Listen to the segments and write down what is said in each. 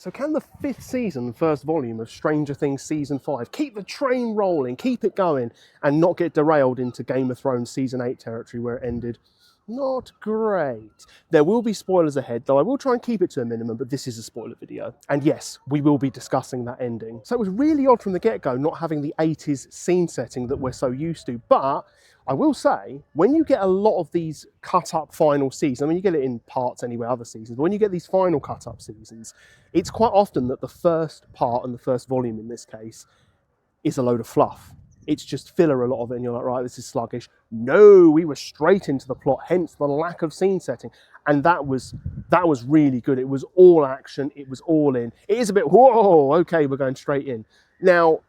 So can the 5th season, first volume of Stranger Things Season 5 keep the train rolling, keep it going, and not get derailed into Game of Thrones Season 8 territory where it ended? Not great. There will be spoilers ahead, though I will try and keep it to a minimum, but this is a spoiler video. And yes, we will be discussing that ending. So it was really odd from the get-go not having the 80s scene setting that we're so used to, but I will say, when you get a lot of these cut-up final seasons, I mean, you get it in parts anyway, other seasons, but when you get these final cut-up seasons, it's quite often that the first part, and the first volume in this case, is a load of fluff. It's just filler, a lot of it, and you're like, right, this is sluggish. No, we were straight into the plot, hence the lack of scene setting. And that was really good. It was all action, it was all in. It is a bit, whoa, okay, we're going straight in. Now,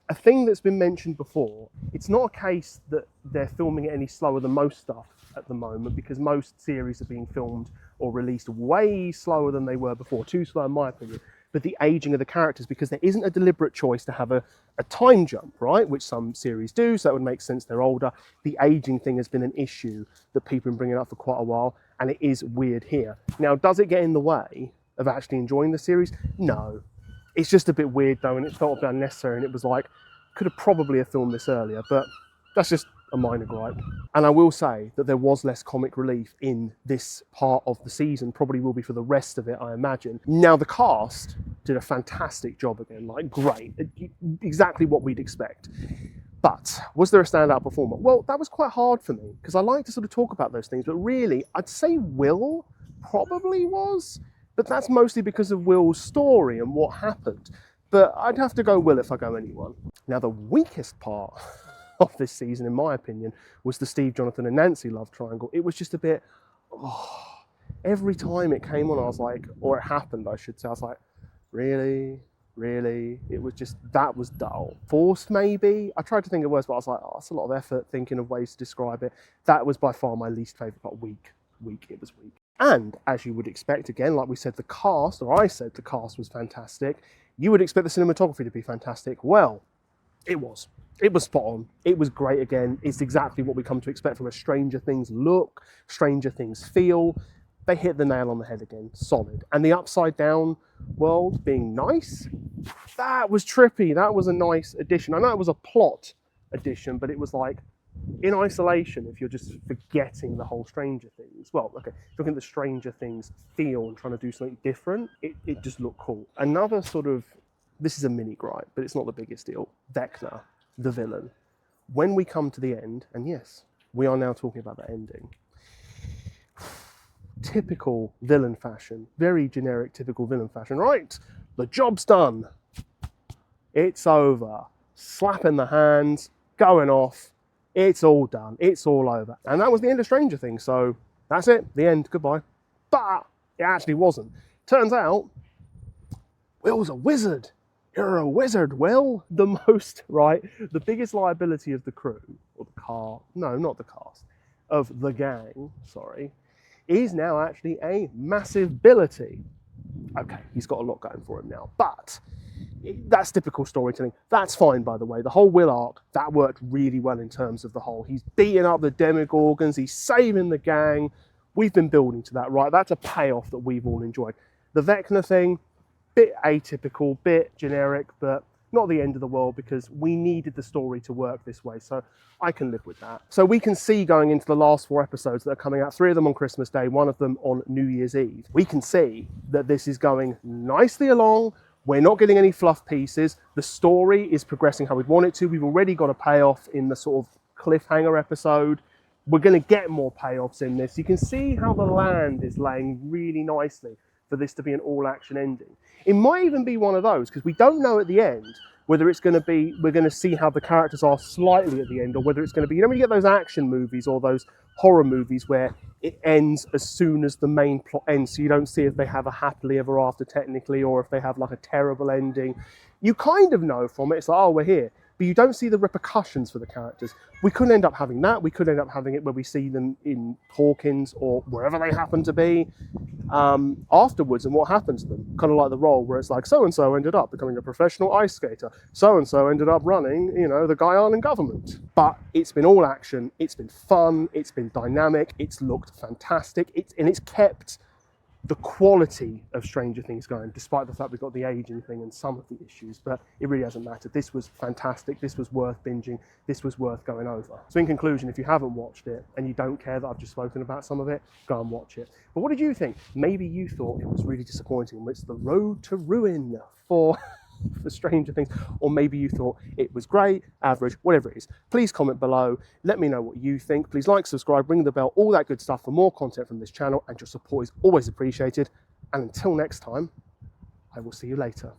a thing that's been mentioned before, it's not a case that they're filming it any slower than most stuff at the moment, because most series are being filmed or released way slower than they were before, too slow in my opinion. But the aging of the characters, because there isn't a deliberate choice to have a time jump, right? Which some series do, so that would make sense they're older. The aging thing has been an issue that people have been bringing up for quite a while, and it is weird here. Now, does it get in the way of actually enjoying the series? No. It's just a bit weird though, and it felt a bit unnecessary, and it was like, could have probably filmed this earlier, but that's just a minor gripe. And I will say that there was less comic relief in this part of the season, probably will be for the rest of it, I imagine. Now, the cast did a fantastic job again, like great, exactly what we'd expect. But was there a standout performer? Well, that was quite hard for me, because I like to sort of talk about those things, but really, I'd say Will probably was, but that's mostly because of Will's story and what happened. But I'd have to go Will if I go anyone. Now, the weakest part of this season, in my opinion, was the Steve, Jonathan and Nancy love triangle. It was just a bit, every time it came on, I was like, or it happened, I should say, I was like, really? Really? It was just, that was dull. Forced, maybe? I tried to think of words, but I was like, that's a lot of effort thinking of ways to describe it. That was by far my least favourite part. Weak, it was weak. And as you would expect, again, like we said, the cast, or I said the cast was fantastic. You would expect the cinematography to be fantastic. Well, it was. It was spot on. It was great again. It's exactly what we come to expect from a Stranger Things look, Stranger Things feel. They hit the nail on the head again. Solid. And the upside down world being nice, that was trippy. That was a nice addition. I know it was a plot addition, but it was like, in isolation, if you're just forgetting the whole Stranger Things, well, okay, looking at the Stranger Things feel and trying to do something different, it just looked cool. Another sort of, this is a mini gripe, but it's not the biggest deal. Vecna, the villain. When we come to the end, and yes, we are now talking about that ending, typical villain fashion, very generic typical villain fashion, right? The job's done. It's over. Slapping the hands, going off. It's all done. It's all over. And that was the end of Stranger Things. So that's it. The end. Goodbye. But it actually wasn't. Turns out, Will's a wizard. You're a wizard, Will. The biggest liability of the crew, or the car, no, not the cast, of the gang, sorry, is now actually a massive ability. Okay, he's got a lot going for him now, but that's typical storytelling. That's fine, by the way. The whole Will arc, that worked really well in terms of the whole. He's beating up the Demogorgons, he's saving the gang. We've been building to that, right? That's a payoff that we've all enjoyed. The Vecna thing, bit atypical, bit generic, but not the end of the world, because we needed the story to work this way, so I can live with that. So we can see going into the last 4 episodes that are coming out, 3 of them on Christmas Day, 1 of them on New Year's Eve. We can see that this is going nicely along. We're not getting any fluff pieces. The story is progressing how we'd want it to. We've already got a payoff in the sort of cliffhanger episode. We're going to get more payoffs in this. You can see how the land is laying really nicely for this to be an all-action ending. It might even be one of those, because we don't know at the end whether it's going to be, we're going to see how the characters are slightly at the end, or whether it's going to be, you know when you get those action movies or those horror movies where it ends as soon as the main plot ends, so you don't see if they have a happily ever after technically, or if they have like a terrible ending. You kind of know from it, it's like, oh, we're here. But you don't see the repercussions for the characters. We could end up having that. We could end up having it where we see them in Hawkins or wherever they happen to be afterwards, and what happens to them. Kind of like the role where it's like, so-and-so ended up becoming a professional ice skater. So-and-so ended up running, you know, the Guyanan government. But it's been all action. It's been fun. It's been dynamic. It's looked fantastic. It's kept the quality of Stranger Things going, despite the fact we've got the aging thing and some of the issues, but it really hasn't mattered. This was fantastic. This was worth binging. This was worth going over. So in conclusion, if you haven't watched it and you don't care that I've just spoken about some of it, go and watch it. But what did you think? Maybe you thought it was really disappointing. It's the road to ruin for Stranger Things, or maybe you thought it was great, average, whatever it is. Please comment below, let me know what you think. Please like, subscribe, ring the bell, all that good stuff for more content from this channel, and your support is always appreciated. And until next time, I will see you later.